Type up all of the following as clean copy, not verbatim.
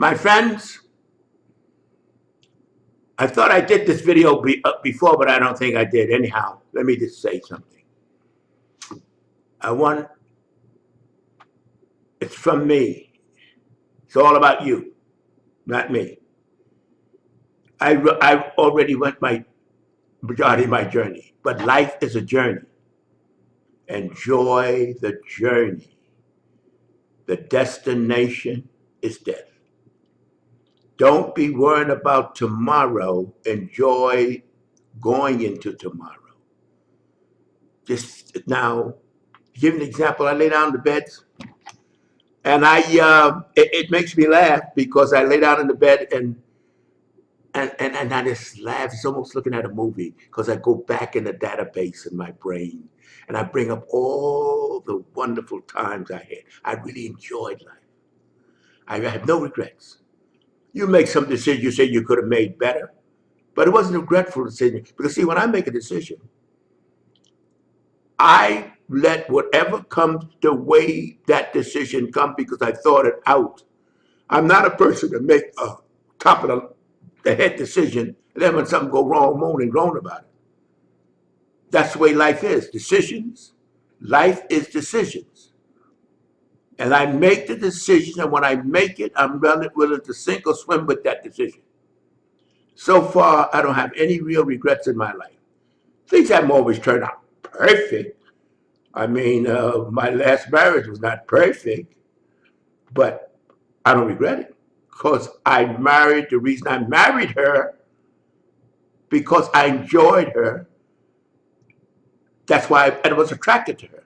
My friends, I thought I did this video before, but I don't think I did. Anyhow, let me just say something. I want, it's from me. It's all about you, not me. I already went my majority of my journey, but life is a journey. Enjoy the journey. The destination is death. Don't be worrying about tomorrow. Enjoy going into tomorrow. Just now, give an example. I lay down in the bed, and it makes me laugh because I lay down in the bed and I just laugh. It's almost looking at a movie because I go back in the database in my brain and I bring up all the wonderful times I had. I really enjoyed life. I have no regrets. You make some decisions you say you could have made better, but it wasn't a regretful decision. Because see, when I make a decision, I let whatever comes the way that decision come because I thought it out. I'm not a person to make a top of the head decision and then when something go wrong, moan and groan about it. That's the way life is. Decisions. Life is decisions. And I make the decision, and when I make it, I'm willing to sink or swim with that decision. So far, I don't have any real regrets in my life. Things haven't always turned out perfect. I mean, my last marriage was not perfect, but I don't regret it because I married, the reason I married her, because I enjoyed her. That's why I was attracted to her.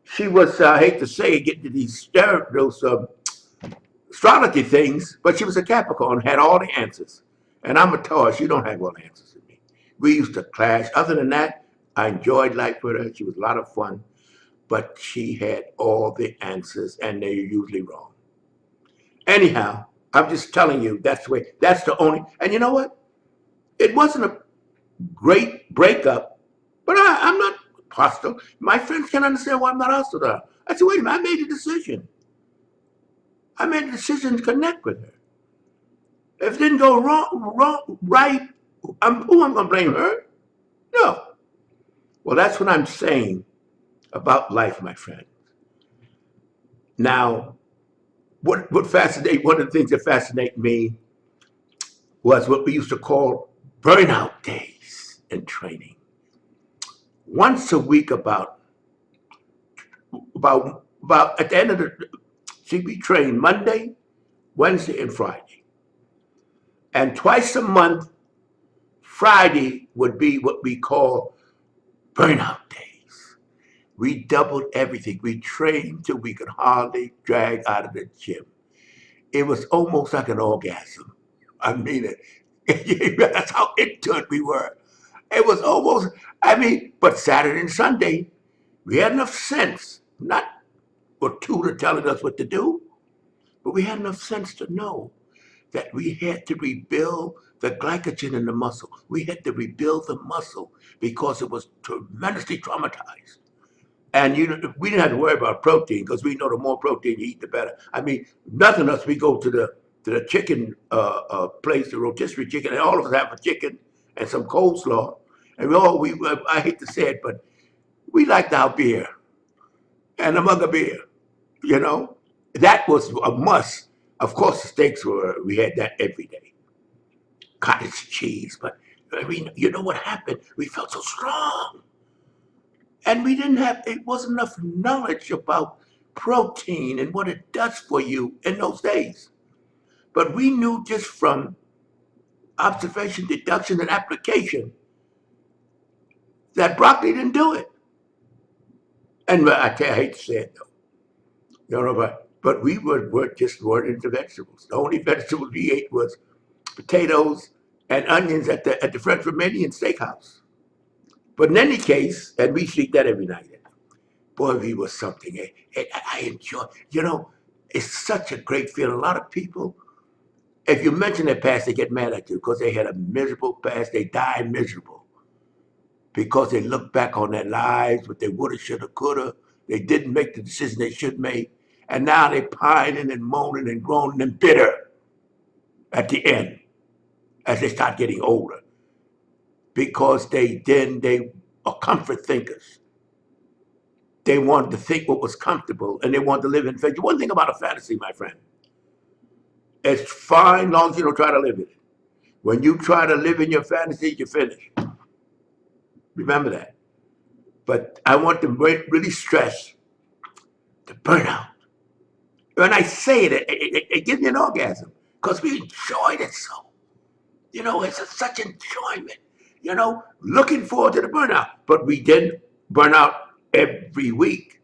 She was, I hate to say it, getting to these those astrology things, but she was a Capricorn, had all the answers. And I'm a Taurus, she don't have all the answers to me. We used to clash. Other than that, I enjoyed life with her. She was a lot of fun, but she had all the answers and they're usually wrong. Anyhow, I'm just telling you, that's the way, that's the only, and you know what? It wasn't a great breakup, but I'm not hostile. My friends can't understand why I'm not hostile to her. I said, wait a minute, I made a decision. I made a decision to connect with her. If it didn't go right, who I'm going to blame her? No. Well, that's what I'm saying about life, my friend. Now, what fascinate, one of the things that fascinate me was what we used to call burnout days in training. Once a week, about at the end of the, see, we train Monday, Wednesday, and Friday. And twice a month, Friday would be what we call burnout days. We doubled everything. We trained till we could hardly drag out of the gym. It was almost like an orgasm. I mean it. That's how into it we were. It was almost, I mean, but Saturday and Sunday, we had enough sense, not a tutor telling us what to do, but we had enough sense to know that we had to rebuild the glycogen in the muscle. We had to rebuild the muscle because it was tremendously traumatized. And we didn't have to worry about protein because we know the more protein you eat, the better. I mean, nothing else. We go to the chicken place, the rotisserie chicken, and all of us have a chicken and some coleslaw. And I hate to say it, but we liked our beer and a mug of beer, you know. That was a must. Of course, the steaks we had that every day. Cottage cheese, but I mean, you know what happened? We felt so strong. And we didn't have, it wasn't enough knowledge about protein and what it does for you in those days. But we knew just from observation, deduction, and application that broccoli didn't do it. And I hate to say it though, you know, but we weren't into vegetables. The only vegetables we ate was potatoes and onions at the French Romanian steakhouse. But in any case, and we used to eat that every night. Boy, we was something. I enjoy, you know, it's such a great feeling. A lot of people, if you mention their past, they get mad at you because they had a miserable past. They died miserable because they look back on their lives, what they woulda, shoulda, coulda. They didn't make the decision they should make. And now they pining and moaning and groaning and bitter at the end as they start getting older because they are comfort thinkers. They wanted to think what was comfortable and they wanted to live in fantasy. One thing about a fantasy, my friend, it's fine long as you don't try to live it. When you try to live in your fantasy, you're finished. Remember that. But I want to really stress the burnout. When I say it gives me an orgasm because we enjoyed it so. It's such enjoyment. Looking forward to the burnout. But we didn't burn out every week.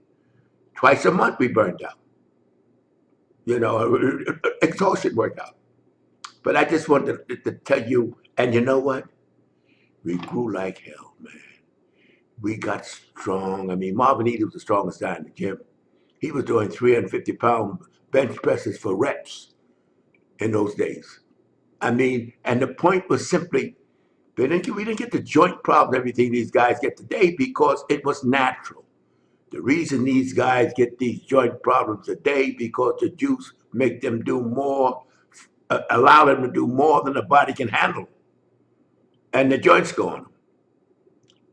Twice a month we burned out. Exhaustion worked out. But I just wanted to tell you, and you know what? We grew like hell, man. We got strong. I mean, Marvin Eden was the strongest guy in the gym. He was doing 350-pound bench presses for reps in those days. I mean, and the point was simply, we didn't get the joint problem, everything these guys get today because it was natural. The reason these guys get these joint problems today because the juice make them do more, allow them to do more than the body can handle. And the joints go on them.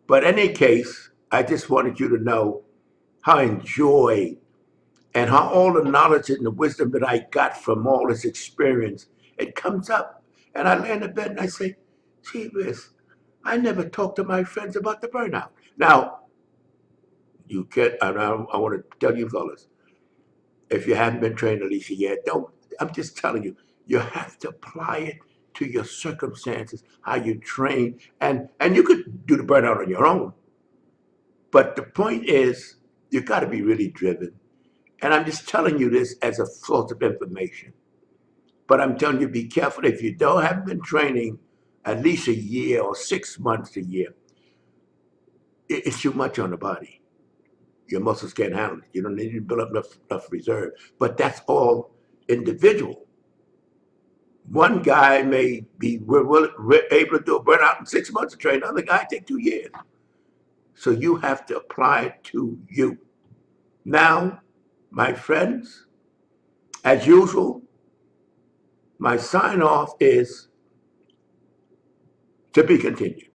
But in any case, I just wanted you to know how I enjoy and how all the knowledge and the wisdom that I got from all this experience, it comes up. And I lay in the bed and I say, gee whiz, I never talked to my friends about the burnout. Now, you can't, I want to tell you fellas, if you haven't been trained Alicia yet, don't, I'm just telling you, you have to apply it to your circumstances, how you train, and you could do the burnout on your own. But the point is, you got to be really driven. And I'm just telling you this as a source of information. But I'm telling you, be careful. If you haven't been training at least a year or 6 months a year, it's too much on the body. Your muscles can't handle it. You don't need to build up enough reserve. But that's all individual. One guy may be able to do a burnout in 6 months of training. Another guy take 2 years. So you have to apply it to you. Now, my friends, as usual, my sign off is to be continued.